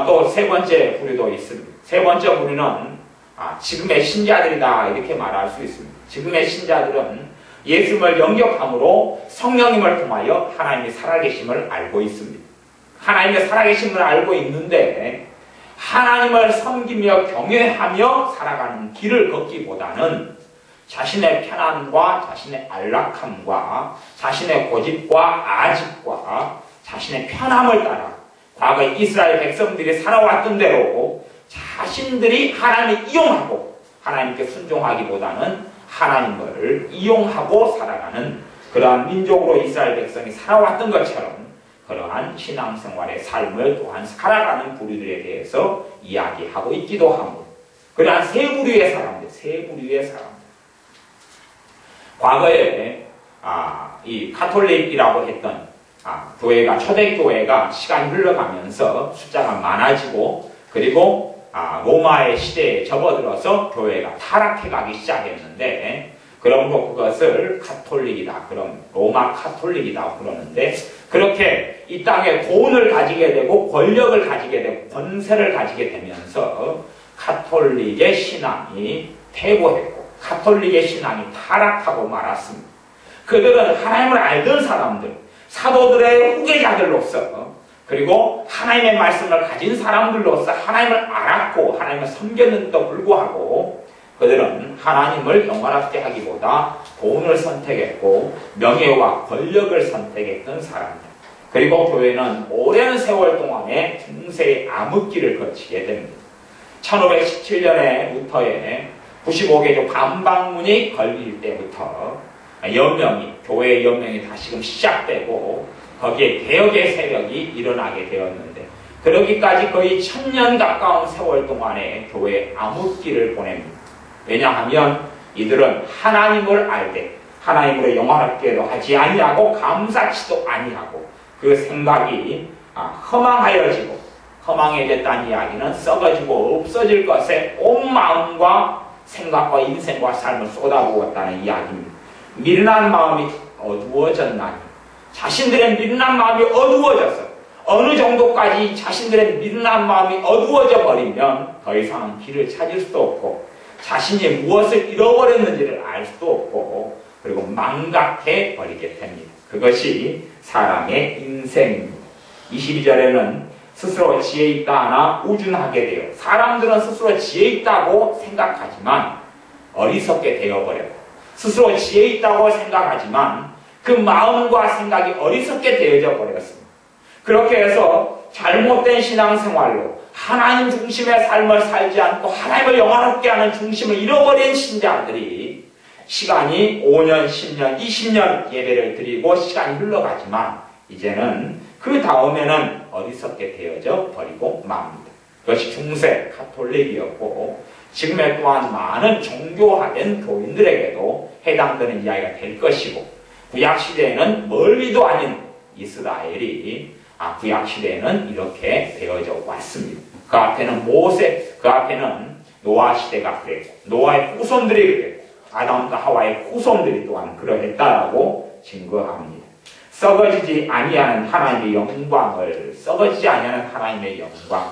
[SPEAKER 1] 또 세 번째 부류도 있습니다. 세 번째 부류는 지금의 신자들이다 이렇게 말할 수 있습니다. 지금의 신자들은 예수님을 영접함으로 성령님을 통하여 하나님의 살아계심을 알고 있습니다. 하나님의 살아계심을 알고 있는데 하나님을 섬기며 경외하며 살아가는 길을 걷기보다는 자신의 편안과 자신의 안락함과 자신의 고집과 아집과 자신의 편함을 따라 과거 이스라엘 백성들이 살아왔던 대로 자신들이 하나님을 이용하고 하나님께 순종하기보다는 하나님을 이용하고 살아가는 그러한 민족으로 이스라엘 백성이 살아왔던 것처럼 그러한 신앙생활의 삶을 또한 살아가는 부류들에 대해서 이야기하고 있기도 합니다. 그러한 세 부류의 사람들. 과거에 이 카톨릭이라고 했던 교회가, 초대교회가 시간이 흘러가면서 숫자가 많아지고, 그리고 로마의 시대에 접어들어서 교회가 타락해가기 시작했는데, 그러므로 그것을 카톨릭이다, 그럼 로마 카톨릭이다 그러는데, 그렇게 이 땅에 돈을 가지게 되고 권력을 가지게 되고 권세를 가지게 되면서 카톨릭의 신앙이 퇴보했고 카톨릭의 신앙이 타락하고 말았습니다. 그들은 하나님을 알던 사람들, 사도들의 후계자들로서, 그리고 하나님의 말씀을 가진 사람들로서 하나님을 알았고 하나님을 섬겼는데도 불구하고 그들은 하나님을 영화롭게 하기보다 돈을 선택했고 명예와 권력을 선택했던 사람들. 그리고 교회는 오랜 세월 동안에 중세의 암흑기를 거치게 됩니다. 1517년에 루터의 95개조 반박문이 걸릴 때부터 교회의 연명이 다시금 시작되고 거기에 개혁의 세력이 일어나게 되었는데, 그러기까지 거의 1000년 가까운 세월 동안에 교회의 암흑기를 보냅니다. 왜냐하면 이들은 하나님을 알되 하나님으로 영화롭게도 하지 아니하고 감사치도 아니하고 그 생각이 허망하여지고, 허망해졌다는 이야기는 썩어지고 없어질 것에 온 마음과 생각과 인생과 삶을 쏟아부었다는 이야기입니다. 미련한 마음이 어두워졌나니, 자신들의 미련한 마음이 어두워져서 어느 정도까지 자신들의 미련한 마음이 어두워져 버리면 더 이상 길을 찾을 수도 없고 자신이 무엇을 잃어버렸는지를 알 수도 없고, 그리고 망각해 버리게 됩니다. 그것이 사람의 인생입니다. 22절에는 스스로 지혜 있다 하나 우준하게 돼요. 사람들은 스스로 지혜 있다고 생각하지만 어리석게 되어버려요. 스스로 지혜 있다고 생각하지만 그 마음과 생각이 어리석게 되어져 버렸습니다. 그렇게 해서 잘못된 신앙생활로 하나님 중심의 삶을 살지 않고 하나님을 영화롭게 하는 중심을 잃어버린 신자들이 시간이 5년, 10년, 20년 예배를 드리고 시간이 흘러가지만 이제는 그 다음에는 어리석게 되어져 버리고 맙니다. 그것이 중세 가톨릭이었고 지금의 또한 많은 종교화된 교인들에게도 해당되는 이야기가 될 것이고 구약시대에는 멀리도 아닌 이스라엘이 구약시대에는 이렇게 되어져 왔습니다. 그 앞에는 모세, 그 앞에는 노아 시대가 그랬고 노아의 후손들이 그랬고 아담과 하와의 후손들이 또한 그러했다라고 증거합니다. 썩어지지 아니하는 하나님의 영광을 썩어지지 아니하는 하나님의 영광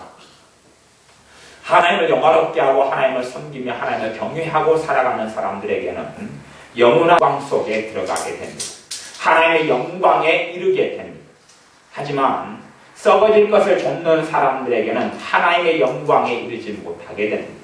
[SPEAKER 1] 하나님을 영화롭게 하고 하나님을 섬기며 하나님을 경외하고 살아가는 사람들에게는 영원한 영광 속에 들어가게 됩니다. 하나님의 영광에 이르게 됩니다. 하지만 썩어질 것을 좇는 사람들에게는 하나님의 영광에 이르지 못하게 됩니다.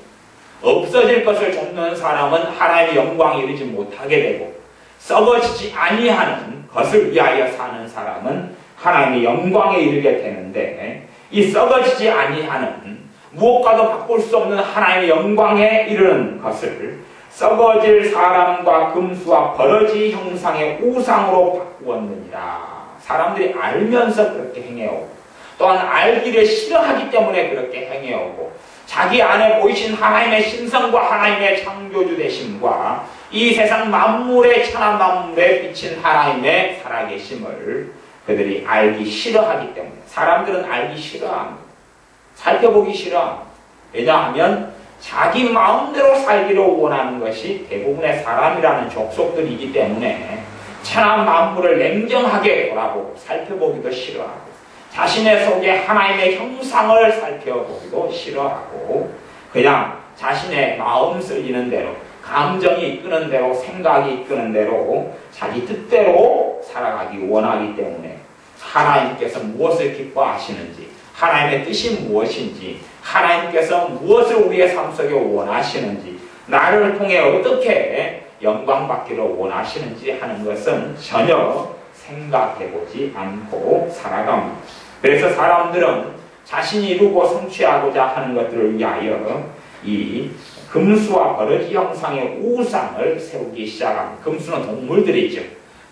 [SPEAKER 1] 없어질 것을 좇는 사람은 하나님의 영광에 이르지 못하게 되고 썩어지지 아니하는 것을 위하여 사는 사람은 하나님의 영광에 이르게 되는데 이 썩어지지 아니하는 무엇과도 바꿀 수 없는 하나님의 영광에 이르는 것을 썩어질 사람과 금수와 버러지 형상의 우상으로 바꾸었느니라. 사람들이 알면서 그렇게 행해오고 또한 알기를 싫어하기 때문에 그렇게 행해오고 자기 안에 보이신 하나님의 신성과 하나님의 창조주 되심과 이 세상 만물의 천한 만물에 비친 하나님의 살아계심을 그들이 알기 싫어하기 때문에 사람들은 알기 싫어합니다. 살펴보기 싫어합니다. 왜냐하면 자기 마음대로 살기를 원하는 것이 대부분의 사람이라는 족속들이기 때문에 천한 만물을 냉정하게 돌아보고 살펴보기도 싫어하고 자신의 속에 하나님의 형상을 살펴보기도 싫어하고 그냥 자신의 마음 쓰이는 대로 감정이 이끄는 대로 생각이 이끄는 대로 자기 뜻대로 살아가기 원하기 때문에 하나님께서 무엇을 기뻐하시는지 하나님의 뜻이 무엇인지 하나님께서 무엇을 우리의 삶 속에 원하시는지 나를 통해 어떻게 영광받기를 원하시는지 하는 것은 전혀 생각해보지 않고 살아갑니다. 그래서 사람들은 자신이 이루고 성취하고자 하는 것들을 위하여 이 금수와 버러지 형상의 우상을 세우기 시작합니다. 금수는 동물들이죠.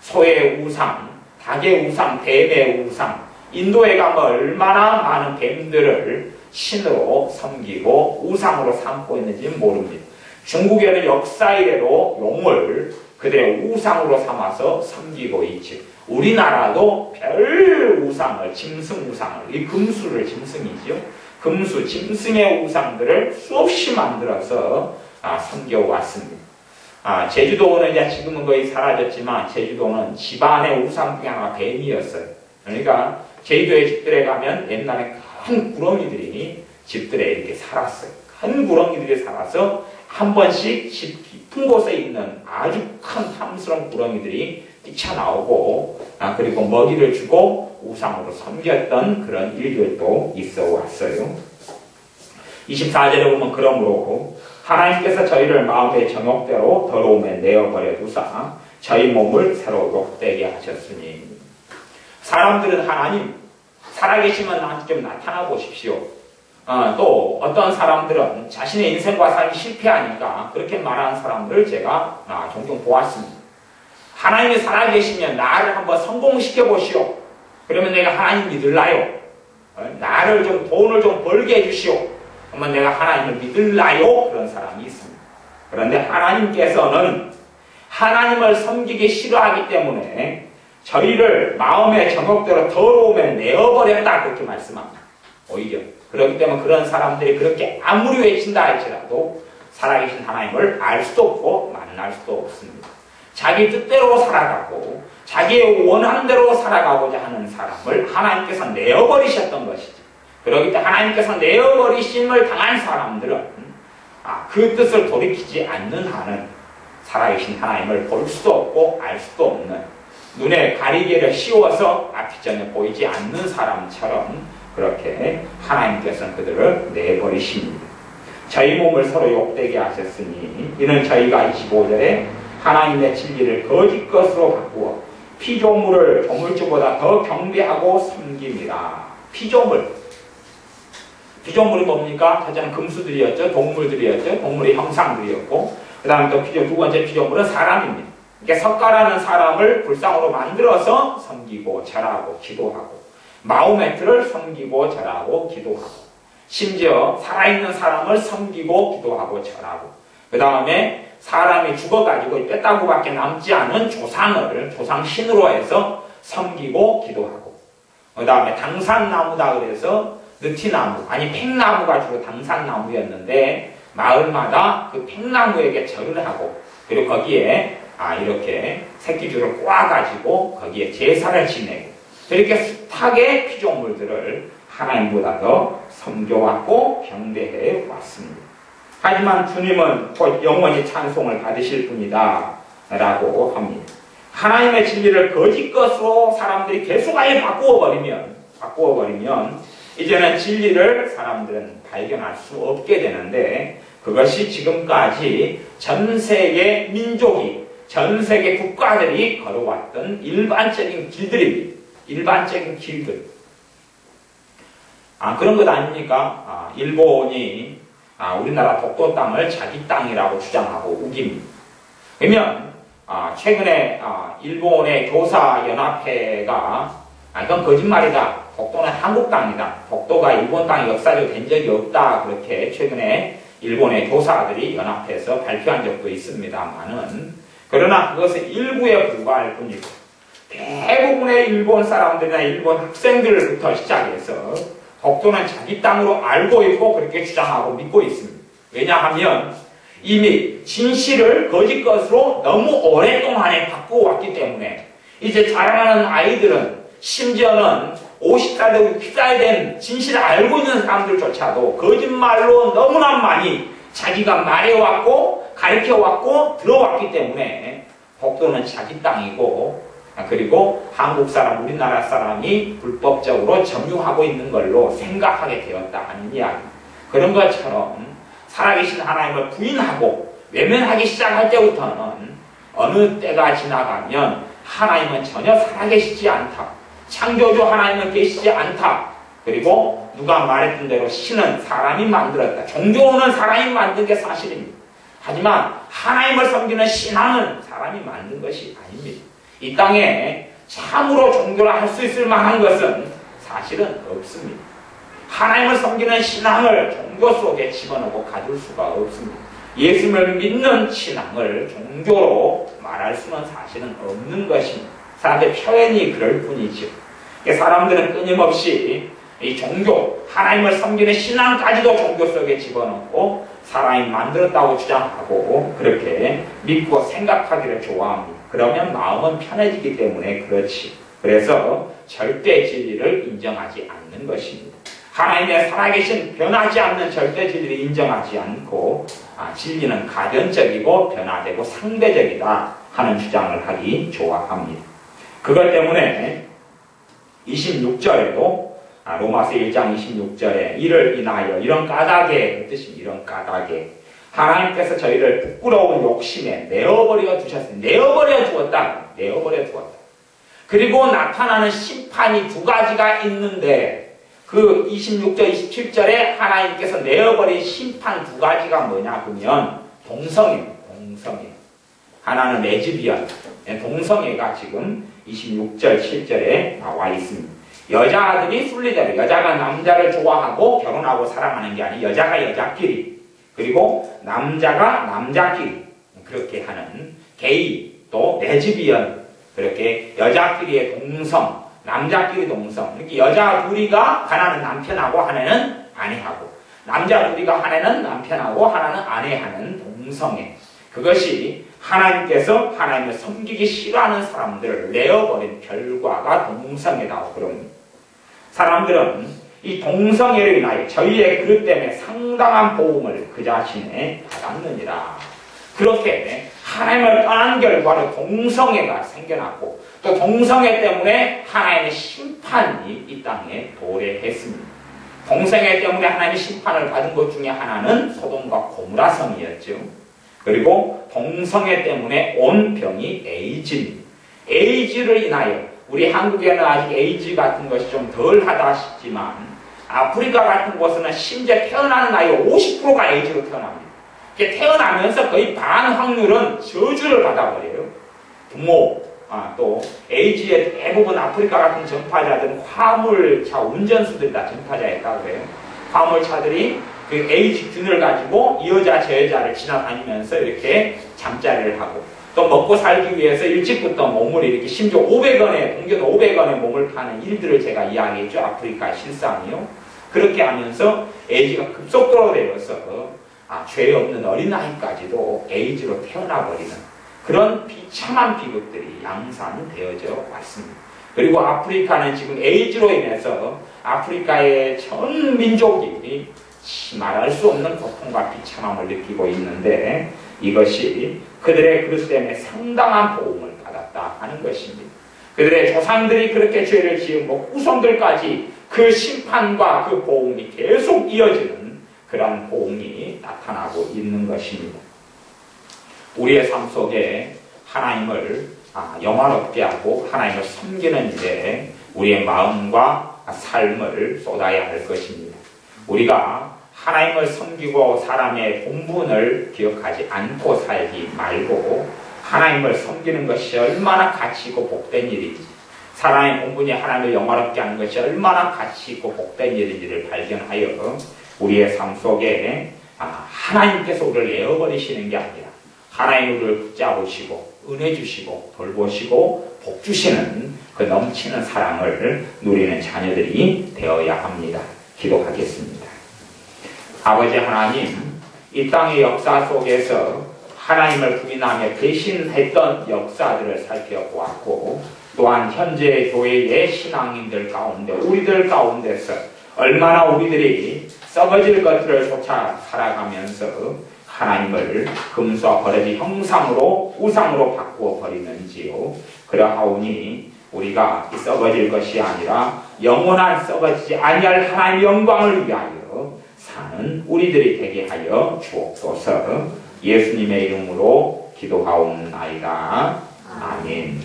[SPEAKER 1] 소의 우상, 닭의 우상, 뱀의 우상. 인도에 가면 얼마나 많은 뱀들을 신으로 섬기고 우상으로 삼고 있는지 모릅니다. 중국에는 역사 이래로 용을 그들의 우상으로 삼아서 섬기고 있죠. 우리나라도 별 우상을, 짐승 우상을, 이 금수를 짐승이죠. 금수, 짐승의 우상들을 수없이 만들어서 섬겨왔습니다. 제주도는 이제 지금은 거의 사라졌지만 제주도는 집안의 우상 중에 하나가 뱀이었어요. 그러니까 제주도의 집들에 가면 옛날에 큰 구렁이들이 집들에 이렇게 살았어요. 큰 구렁이들이 살아서 한 번씩 집 깊은 곳에 있는 아주 큰 탐스러운 구렁이들이 뛰쳐나오고 그리고 먹이를 주고 우상으로 섬겼던 그런 일들도 있어 왔어요. 24절에 보면 그러므로 하나님께서 저희를 마음의 정욕대로 더러움에 내어버려 두사 저희 몸을 새로 욕되게 하셨으니 사람들은 하나님 살아계시면 나한테 좀 나타나 보십시오. 또 어떤 사람들은 자신의 인생과 삶이 실패하니까 그렇게 말하는 사람들을 제가 종종 보았습니다. 하나님이 살아계시면 나를 한번 성공시켜 보시오. 그러면 내가 하나님 믿을라요. 나를 좀 돈을 좀 벌게 해주시오. 그러면 내가 하나님을 믿을라요. 그런 사람이 있습니다. 그런데 하나님께서는 하나님을 섬기기 싫어하기 때문에 저희를 마음의 정욕대로 더러움에 내어버렸다 그렇게 말씀합니다. 오히려 그렇기 때문에 그런 사람들이 그렇게 아무리 외친다 할지라도 살아계신 하나님을 알 수도 없고 만날 수도 없습니다. 자기 뜻대로 살아가고 자기의 원하는 대로 살아가고자 하는 사람을 하나님께서 내어버리셨던 것이지. 그렇기 때문에 하나님께서 내어버리심을 당한 사람들은 그 뜻을 돌이키지 않는 한은 살아계신 하나님을 볼 수도 없고 알 수도 없는, 눈에 가리개를 씌워서 앞이 전혀 보이지 않는 사람처럼 그렇게 하나님께서는 그들을 내버리십니다. 저희 몸을 서로 욕되게 하셨으니 이는 저희가 25절에 하나님의 진리를 거짓 것으로 바꾸어 피조물을 조물주보다 더 경배하고 섬깁니다. 피조물이 뭡니까? 첫째는 금수들이었죠. 동물들이었죠. 동물의 형상들이었고, 그 다음에 또 두 번째 피조물은 사람입니다. 그러니까 석가라는 사람을 불상으로 만들어서 섬기고 절하고 기도하고, 마호메트를 섬기고 절하고 기도하고, 심지어 살아있는 사람을 섬기고 기도하고 절하고, 그 다음에 사람이 죽어가지고 뼈다구밖에 남지 않은 조상신으로 해서 섬기고 기도하고, 그 다음에 당산나무다 그래서 느티나무, 아니 팽나무가 주로 당산나무였는데 마을마다 그 팽나무에게 절을 하고, 그리고 거기에 이렇게 새끼줄을 꼬아가지고 거기에 제사를 지내고, 이렇게 숱하게 피조물들을 하나님보다 더 섬겨왔고 경배해 왔습니다. 하지만 주님은 곧 영원히 찬송을 받으실 분이다 라고 합니다. 하나님의 진리를 거짓 것으로 사람들이 계속하여 바꾸어버리면 이제는 진리를 사람들은 발견할 수 없게 되는데, 그것이 지금까지 전 세계 민족이, 전 세계 국가들이 걸어왔던 일반적인 길들입니다. 일반적인 길들. 그런 것 아닙니까? 일본이 우리나라 독도 땅을 자기 땅이라고 주장하고 우깁니다. 그러면 최근에 일본의 교사연합회가 이건 거짓말이다. 독도는 한국 땅이다. 독도가 일본 땅이 역사적으로 된 적이 없다. 그렇게 최근에 일본의 교사들이 연합해서 발표한 적도 있습니다만은, 그러나 그것은 일부에 불과할 뿐이고 대부분의 일본 사람들이나 일본 학생들부터 시작해서 독도는 자기 땅으로 알고 있고 그렇게 주장하고 믿고 있습니다. 왜냐하면 이미 진실을 거짓 것으로 너무 오랫동안에 바꾸어왔기 때문에 이제 자라나는 아이들은, 심지어는 50살 되고 60살 된 진실을 알고 있는 사람들조차도 거짓말로 너무나 많이 자기가 말해왔고 가르쳐왔고 들어왔기 때문에 독도는 자기 땅이고, 그리고 한국 사람, 우리나라 사람이 불법적으로 점유하고 있는 걸로 생각하게 되었다 하는 이야기. 그런 것처럼 살아계신 하나님을 부인하고 외면하기 시작할 때부터는 어느 때가 지나가면 하나님은 전혀 살아계시지 않다. 창조주 하나님은 계시지 않다. 그리고 누가 말했던 대로 신은 사람이 만들었다. 종교는 사람이 만든 게 사실입니다. 하지만 하나님을 섬기는 신앙은 사람이 만든 것이 아닙니다. 이 땅에 참으로 종교를 할 수 있을 만한 것은 사실은 없습니다. 하나님을 섬기는 신앙을 종교 속에 집어넣고 가질 수가 없습니다. 예수님을 믿는 신앙을 종교로 말할 수는 사실은 없는 것입니다. 사람들의 표현이 그럴 뿐이죠. 사람들은 끊임없이 이 종교, 하나님을 섬기는 신앙까지도 종교 속에 집어넣고 사람이 만들었다고 주장하고 그렇게 믿고 생각하기를 좋아합니다. 그러면 마음은 편해지기 때문에 그렇지. 그래서 절대 진리를 인정하지 않는 것입니다. 하나님의 살아계신 변하지 않는 절대 진리를 인정하지 않고 진리는 가변적이고 변화되고 상대적이다 하는 주장을 하기 좋아합니다. 그것 때문에 26절에도 로마서 1장 26절에 이를 인하여 이런 까닭에, 그 뜻이 이런 까닭에 하나님께서 저희를 부끄러운 욕심에 내어버려 두셨어요. 내어버려 두었다. 그리고 나타나는 심판이 두 가지가 있는데 그 26절, 27절에 하나님께서 내어버린 심판 두 가지가 뭐냐 그러면 동성애. 하나는 레즈비언, 동성애가 지금 26절, 7절에 나와 있습니다. 여자들이 순리대로, 여자가 남자를 좋아하고 결혼하고 사랑하는 게 아니고 여자가 여자끼리, 그리고 남자가 남자끼리 그렇게 하는 게이, 또 레즈비언, 그렇게 여자끼리의 동성, 남자끼리 동성, 이렇게 여자 둘이가 하나는 남편하고 하나는 아내하고, 남자 둘이가 하나는 남편하고 하나는 아내하는 동성애. 그것이 하나님께서 하나님을 섬기기 싫어하는 사람들을 내어버린 결과가 동성애라고 그럽니다. 사람들은 이 동성애를 인하여 저희의 그릇 때문에 상당한 보험을 그 자신에 받았느니라. 그렇게 하나님을 떠난 결과로 동성애가 생겨났고 또 동성애 때문에 하나님의 심판이 이 땅에 도래했습니다. 동성애 때문에 하나님의 심판을 받은 것 중에 하나는 소돔과 고모라 성이었죠. 그리고 동성애 때문에 온 병이 에이즈입니다. 에이즈를 인하여 우리 한국에는 아직 에이즈 같은 것이 좀 덜하다 싶지만 아프리카 같은 곳에는 심지어 태어나는 아이 50%가 에이즈로 태어납니다. 태어나면서 거의 반 확률은 저주를 받아버려요. 부모, 또 에이즈의 대부분 아프리카 같은 전파자들은 화물차 운전수들이 다 전파자였다고 해요. 화물차들이 그 에이즈균을 가지고 이 여자 저 여자를 지나다니면서 이렇게 잠자리를 하고 또 먹고 살기 위해서 일찍부터 몸을 이렇게 심지어 500원에 동전 500원에 몸을 파는 일들을 제가 이야기했죠. 아프리카 실상이요. 그렇게 하면서 에이즈가 급속도로 되어서 죄 없는 어린아이까지도 에이즈로 태어나버리는 그런 비참한 비극들이 양산되어져 왔습니다. 그리고 아프리카는 지금 에이즈로 인해서 아프리카의 전 민족이 말할 수 없는 고통과 비참함을 느끼고 있는데 이것이 그들의 그릇 때문에 상당한 보응을 받았다 하는 것입니다. 그들의 조상들이 그렇게 죄를 지은 후손들까지 그 심판과 그 보응이 계속 이어지는 그런 보응이 나타나고 있는 것입니다. 우리의 삶 속에 하나님을 영화롭게 하고 하나님을 섬기는 일에 우리의 마음과 삶을 쏟아야 할 것입니다. 우리가 하나님을 섬기고 사람의 본분을 기억하지 않고 살기 말고 하나님을 섬기는 것이 얼마나 가치 있고 복된 일인지 사람의 본분이 하나님을 영화롭게 하는 것이 얼마나 가치 있고 복된 일인지를 발견하여 우리의 삶 속에 하나님께서 우리를 내어버리시는 게 아니라 하나님 우리를 붙잡으시고 은혜 주시고 돌보시고 복 주시는 그 넘치는 사랑을 누리는 자녀들이 되어야 합니다. 기도하겠습니다. 아버지 하나님, 이 땅의 역사 속에서 하나님을 부인하며 배신했던 역사들을 살펴보았고 또한 현재 교회의 신앙인들 가운데 우리들 가운데서 얼마나 우리들이 썩어질 것들을 쫓아 살아가면서 하나님을 금수와 버러지 형상으로 우상으로 바꾸어 버리는지요. 그러하오니 우리가 이 썩어질 것이 아니라 영원한 썩어지지 아니할 하나님의 영광을 위하여 사는 우리들이 되게 하여 주옵소서. 예수님의 이름으로 기도하옵나이다. 아멘.